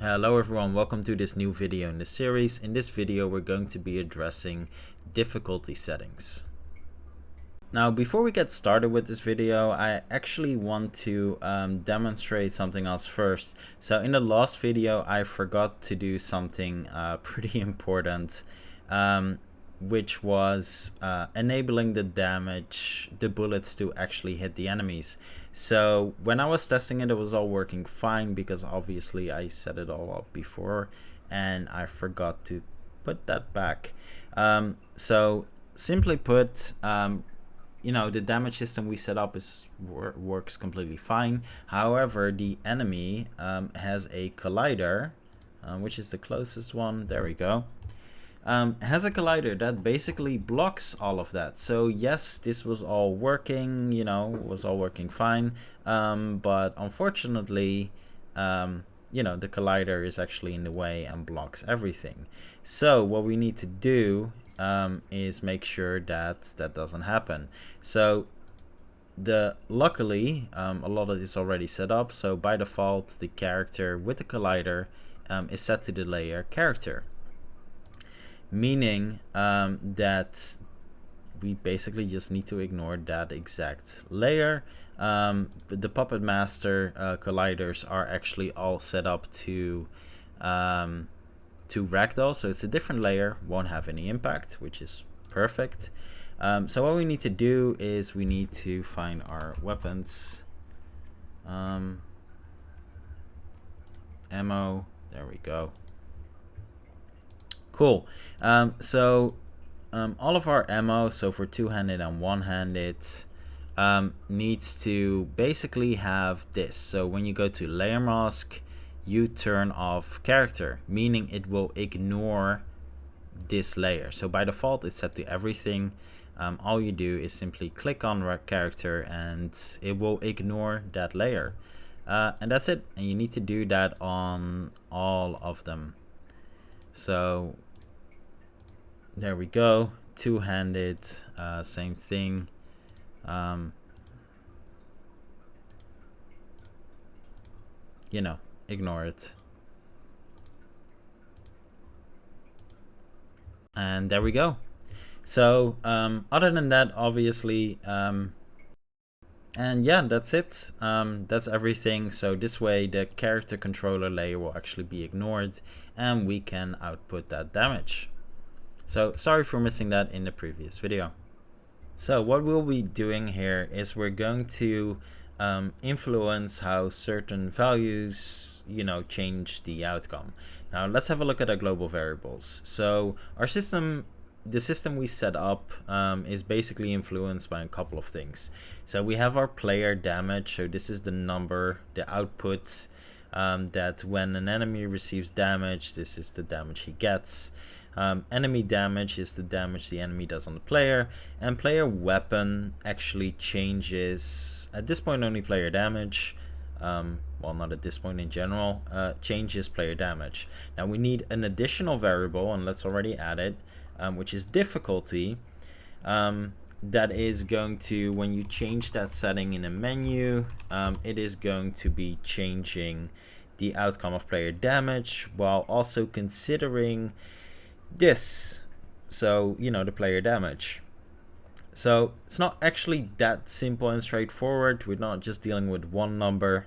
Hello everyone, welcome to this new video in the series. In this video we're going to be addressing difficulty settings. Now before we get started with this video, I actually want to demonstrate something else first. So in the last video I forgot to do something pretty important, which was enabling the bullets to actually hit the enemies. So when I was testing it, it was all working fine because obviously I set it all up before and I forgot to put that back. So simply put, the damage system we set up works completely fine. However, the enemy has a collider, which is the closest one. There we go. Has a collider that basically blocks all of that. So yes, this was all working, was all working fine, but unfortunately, the collider is actually in the way and blocks everything. So what we need to do is make sure that that doesn't happen. So luckily a lot of this already set up, so by default the character with the collider is set to the layer character, meaning that we basically just need to ignore that exact layer. The PuppetMaster colliders are actually all set up to ragdoll, so it's a different layer, won't have any impact, which is perfect. So what we need to do is we need to find our weapons, ammo, there we go. Cool. All of our ammo, so for two-handed and one-handed, needs to basically have this. So when you go to layer mask, you turn off character, meaning it will ignore this layer. So by default it's set to everything. All you do is simply click on character and it will ignore that layer, and that's it. And you need to do that on all of them. So there we go. Two-handed, same thing. Ignore it. And there we go. So other than that, obviously, and yeah, that's it. That's everything. So this way the character controller layer will actually be ignored and we can output that damage. So sorry for missing that in the previous video. So what we'll be doing here is we're going to influence how certain values change the outcome. Now let's have a look at our global variables. So our system, the system we set up, is basically influenced by a couple of things. So we have our player damage, so this is the number, the output, that when an enemy receives damage, this is the damage he gets. Enemy damage is the damage the enemy does on the player, and player weapon actually changes, at this point only player damage, well, not at this point, in general, changes player damage. Now we need an additional variable, and let's already add it, which is difficulty. That is going to, when you change that setting in a menu, it is going to be changing the outcome of player damage while also considering this, so the player damage. So it's not actually that simple and straightforward. We're not just dealing with one number,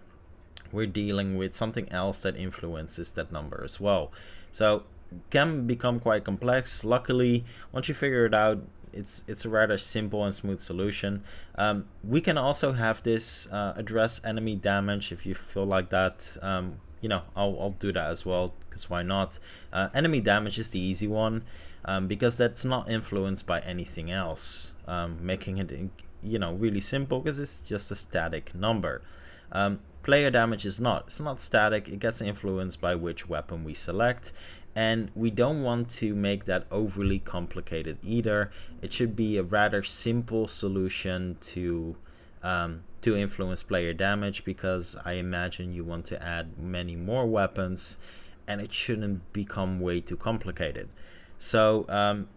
we're dealing with something else that influences that number as well. So it can become quite complex. Luckily, once you figure it out, it's a rather simple and smooth solution. We can also have this address enemy damage if you feel like that. I'll do that as well, because why not? Enemy damage is the easy one, because that's not influenced by anything else, making it really simple because it's just a static number. Player damage is not. It's not static. It gets influenced by which weapon we select, and we don't want to make that overly complicated either. It should be a rather simple solution to influence player damage, because I imagine you want to add many more weapons and it shouldn't become way too complicated. So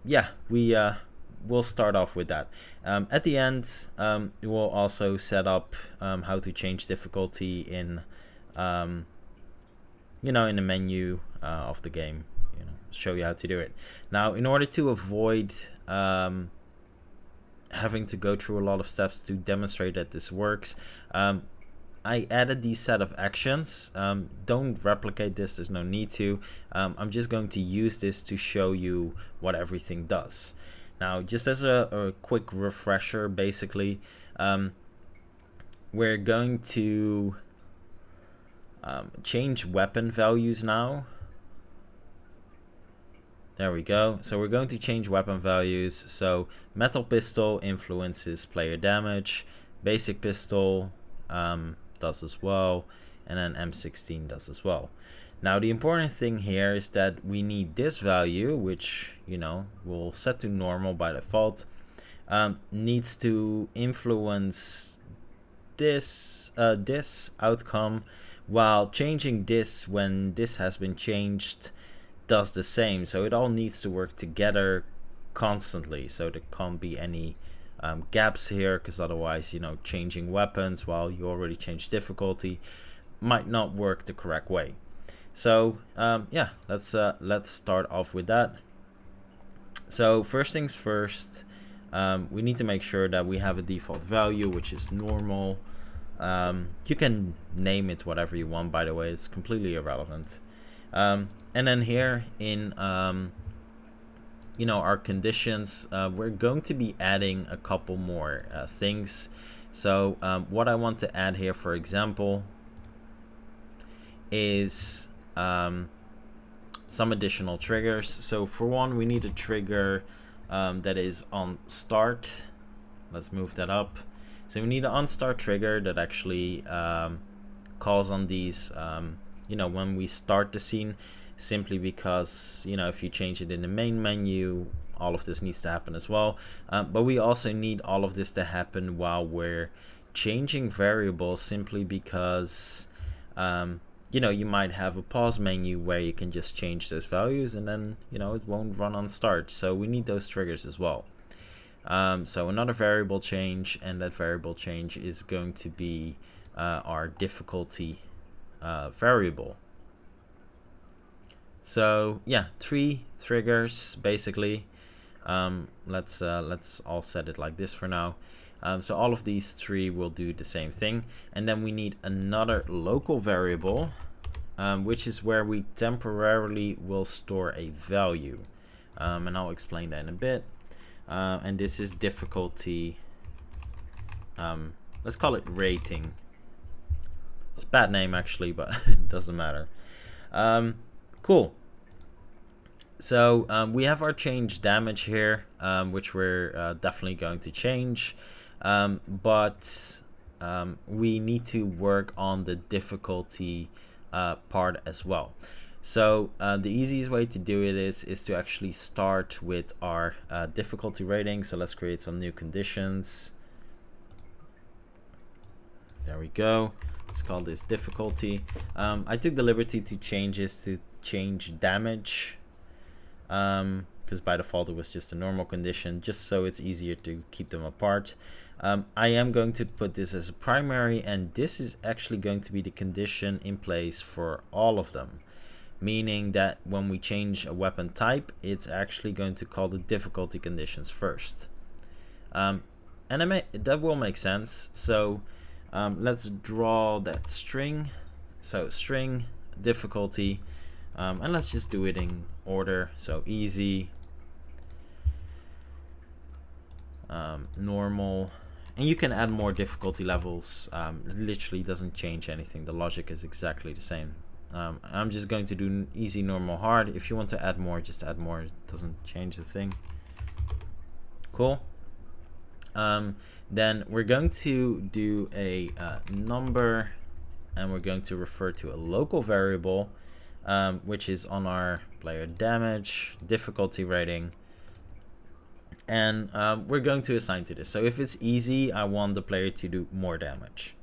yeah, we'll start off with that. At the end, we'll also set up how to change difficulty in you know, in the menu of the game, you know, show you how to do it. Now, in order to avoid having to go through a lot of steps to demonstrate that this works, I added these set of actions. Don't replicate this, there's no need to. I'm just going to use this to show you what everything does. Now, just as a quick refresher, basically, we're going to change weapon values now. There we go. So we're going to change weapon values. So metal pistol influences player damage, basic pistol does as well, and then M16 does as well. Now the important thing here is that we need this value, which, you know, we'll set to normal by default, needs to influence this outcome, while changing this when this has been changed does the same. So it all needs to work together constantly, so there can't be any gaps here, because otherwise, you know, changing weapons while you already changed difficulty might not work the correct way. So yeah, let's start off with that. So first things first, we need to make sure that we have a default value, which is normal. You can name it whatever you want, by the way, it's completely irrelevant. And then here in you know, our conditions, we're going to be adding a couple more things. So what I want to add here, for example, is some additional triggers. So for one, we need a trigger that is on start. Let's move that up. So we need an on start trigger that actually calls on these you know, when we start the scene, simply because, you know, if you change it in the main menu, all of this needs to happen as well. But we also need all of this to happen while we're changing variables, simply because you know, you might have a pause menu where you can just change those values and then, you know, it won't run on start. So we need those triggers as well. So another variable change, and that variable change is going to be our difficulty variable. So yeah, 3 triggers basically. Let's all set it like this for now. So all of these 3 will do the same thing, and then we need another local variable, which is where we temporarily will store a value, and I'll explain that in a bit. And this is difficulty, let's call it rating. It's a bad name actually, but it doesn't matter. Cool. So we have our change damage here, which we're definitely going to change, but we need to work on the difficulty part as well. So the easiest way to do it is to actually start with our difficulty rating. So let's create some new conditions. There we go. Let's call this difficulty. I took the liberty to change this to change damage, because by default it was just a normal condition, just so it's easier to keep them apart. I am going to put this as a primary, and this is actually going to be the condition in place for all of them, meaning that when we change a weapon type, it's actually going to call the difficulty conditions first. And that will make sense. So let's draw that string. So string difficulty, and let's just do it in order. So easy, normal, and you can add more difficulty levels. It literally doesn't change anything. The logic is exactly the same. I'm just going to do easy, normal, hard. If you want to add more, just add more. It doesn't change the thing. Cool. Then we're going to do a number, and we're going to refer to a local variable, which is on our player damage difficulty rating, and we're going to assign to this. So if it's easy, I want the player to do more damage,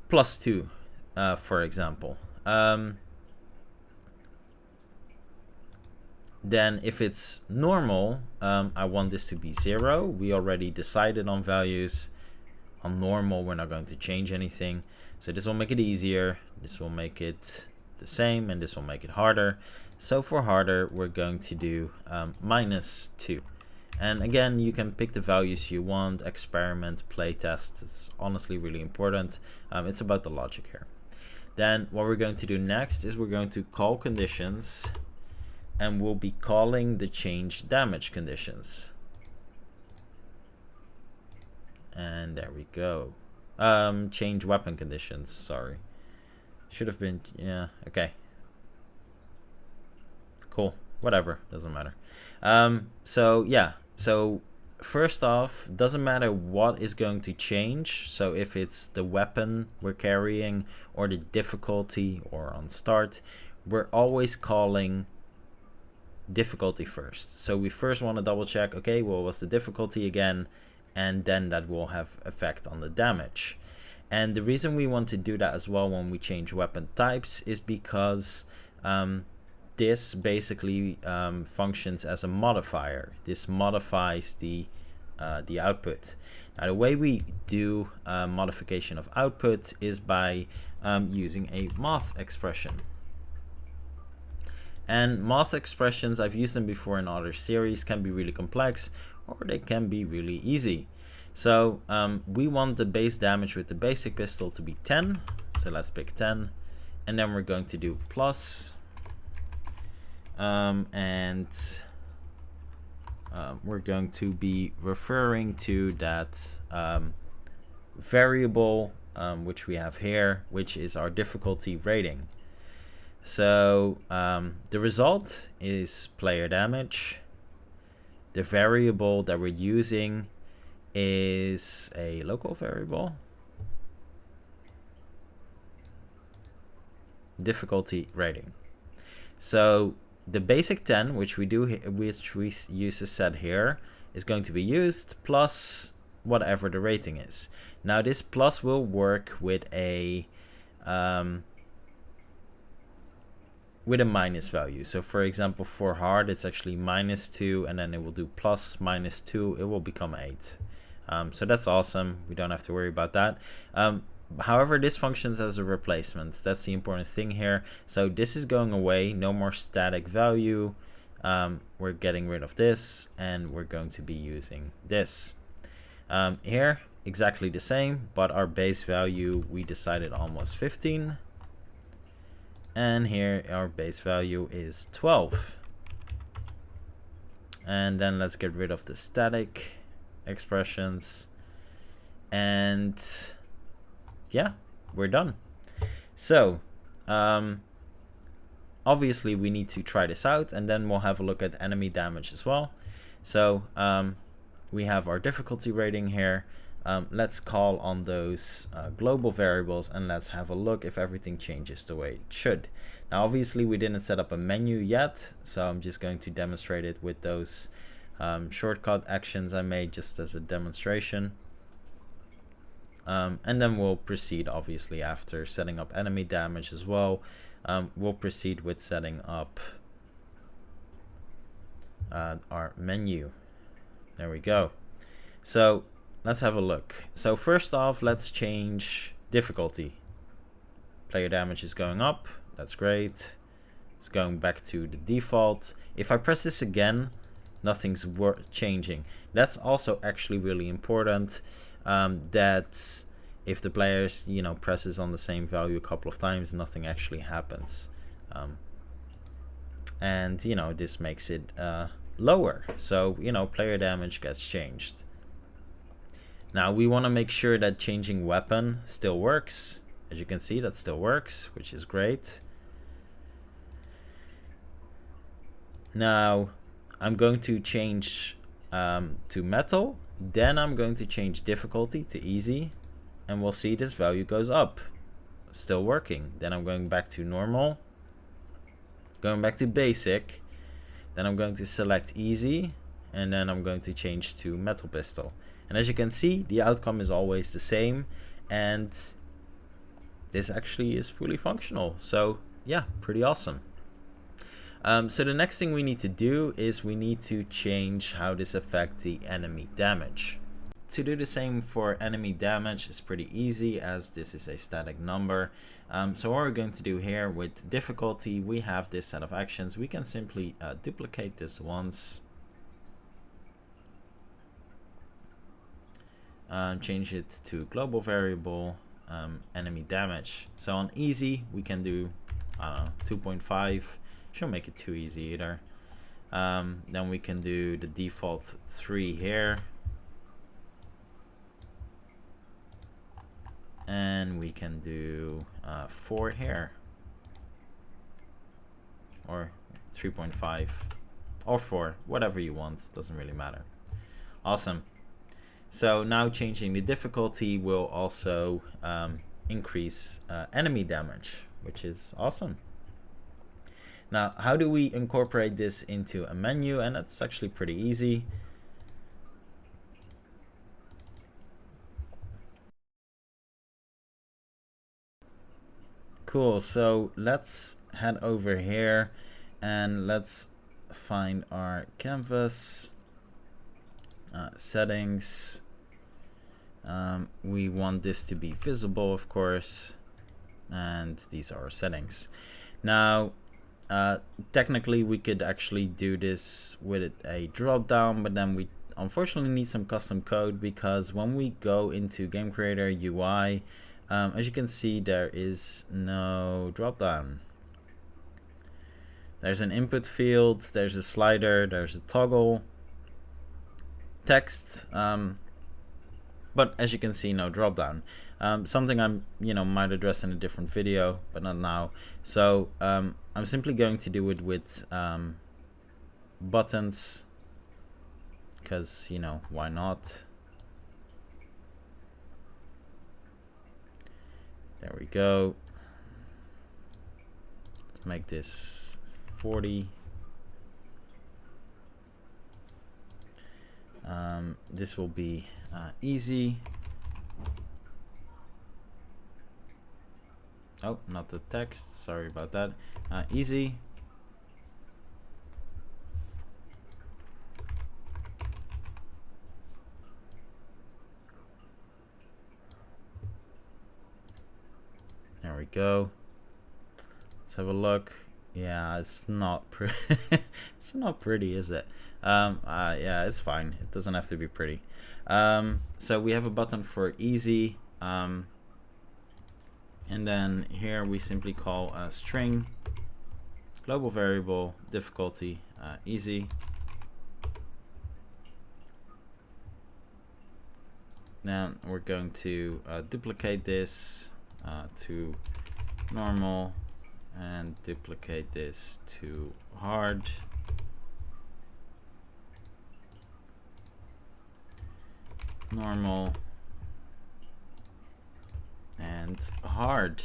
+2, for example. Then if it's normal, I want this to be 0. We already decided on values. On normal, we're not going to change anything. So this will make it easier. This will make it the same, and this will make it harder. So for harder, we're going to do -2. And again, you can pick the values you want, experiment, playtest. It's honestly really important. It's about the logic here. Then what we're going to do next is we're going to call conditions, and we'll be calling the change damage conditions. And there we go. Change weapon conditions, sorry. Should have been, yeah, okay. Cool, whatever, doesn't matter. So yeah, so first off, doesn't matter what is going to change. So if it's the weapon we're carrying or the difficulty or on start, we're always calling difficulty first. So we first want to double check, okay, well, what's the difficulty again? And then that will have effect on the damage. And the reason we want to do that as well when we change weapon types is because this basically functions as a modifier. This modifies the output. Now the way we do modification of output is by using a math expression. And math expressions, I've used them before in other series, can be really complex or they can be really easy. So we want the base damage with the basic pistol to be 10. So let's pick 10. And then we're going to do plus. We're going to be referring to that variable which we have here, which is our difficulty rating. So the result is player damage. The variable that we're using is a local variable. Difficulty rating. So the basic 10, which we use to set here, is going to be used plus whatever the rating is. Now this plus will work with a minus value. So for example, for hard, it's actually -2, and then it will do plus -2. It will become 8. So that's awesome. We don't have to worry about that. However, this functions as a replacement. That's the important thing here. So this is going away. No more static value. We're getting rid of this, and we're going to be using this. Here, exactly the same, but our base value, we decided almost 15. And here our base value is 12. And then let's get rid of the static expressions. And yeah, we're done. So obviously we need to try this out, and then we'll have a look at enemy damage as well. So we have our difficulty rating here. Let's call on those global variables, and let's have a look if everything changes the way it should. Now obviously we didn't set up a menu yet, so I'm just going to demonstrate it with those shortcut actions I made just as a demonstration. And then we'll proceed, obviously, after setting up enemy damage as well. We'll proceed with setting up our menu. There we go. So let's have a look. So first off, let's change difficulty. Player damage is going up. That's great. It's going back to the default. If I press this again, nothing's changing. That's also actually really important. That if the player presses on the same value a couple of times, nothing actually happens. And this makes it lower. So player damage gets changed. Now we want to make sure that changing weapon still works. As you can see, that still works, which is great. Now I'm going to change to metal. Then I'm going to change difficulty to easy, and we'll see this value goes up. Still working. Then I'm going back to normal, going back to basic. Then I'm going to select easy, and then I'm going to change to metal pistol. And as you can see, the outcome is always the same, and this actually is fully functional. So yeah, pretty awesome. So the next thing we need to do is we need to change how this affects the enemy damage. to do the same for enemy damage is pretty easy, as this is a static number. So what we're going to do here with difficulty, we have this set of actions. We can simply duplicate this once, change it to global variable, enemy damage. So on easy we can do, I don't know, 2.5. Shouldn't make it too easy either. Then we can do the default 3 here, and we can do 4 here, or 3.5 or 4, whatever you want, doesn't really matter. Awesome. So now changing the difficulty will also increase enemy damage, which is awesome. Now, how do we incorporate this into a menu? And that's actually pretty easy. Cool, so let's head over here and let's find our canvas, settings. We want this to be visible, of course, and these are our settings. Now, technically we could actually do this with a drop down, but then we unfortunately need some custom code, because when we go into Game Creator UI, as you can see, there is no drop down. There's an input field, there's a slider, there's a toggle, text, but as you can see, no drop down. Something I'm might address in a different video, but not now. So I'm simply going to do it with buttons, because why not. There we go. Let's make this 40. This will be easy. Oh, not the text, sorry about that. Easy. There we go. Let's have a look. Yeah, it's not pretty. It's not pretty, is it? Yeah, it's fine. It doesn't have to be pretty. So we have a button for easy. And then here we simply call a string, global variable, difficulty, easy. Now we're going to duplicate this to normal, and duplicate this to hard. Normal and hard.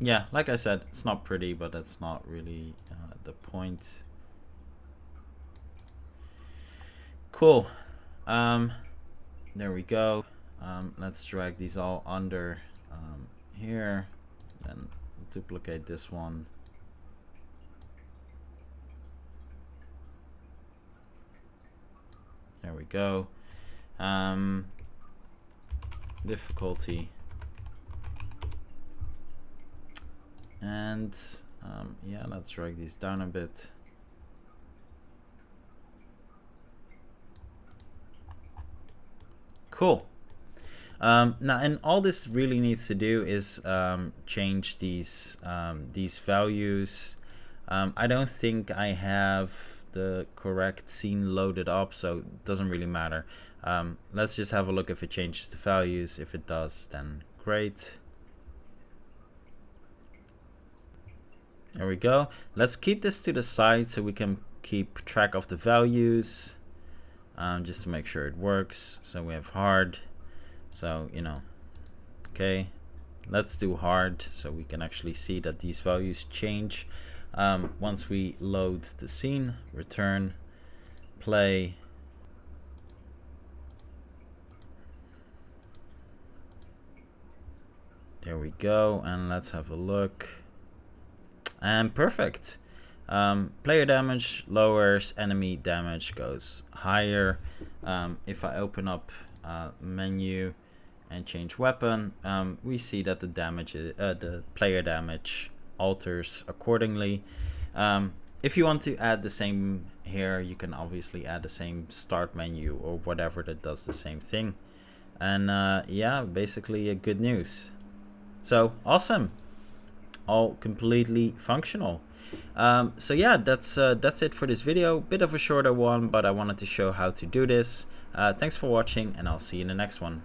Yeah, like I said, it's not pretty, but that's not really the point. Cool. There we go. Let's drag these all under here, and duplicate this one. There we go. Difficulty. And yeah, let's drag these down a bit. Cool. Now, and all this really needs to do is change these values. I don't think I have the correct scene loaded up, so it doesn't really matter. Let's just have a look if it changes the values. If it does, then great. There we go. Let's keep this to the side so we can keep track of the values, just to make sure it works. So we have hard. So, okay, let's do hard so we can actually see that these values change once we load the scene. Return, play. There we go, and let's have a look. And perfect. Player damage lowers, enemy damage goes higher. If I open up menu and change weapon, we see that the damage, the player damage alters accordingly. If you want to add the same here, you can obviously add the same start menu or whatever that does the same thing. And yeah, basically good news. So awesome, all completely functional. So yeah, that's it for this video. Bit of a shorter one, but I wanted to show how to do this. Thanks for watching, and I'll see you in the next one.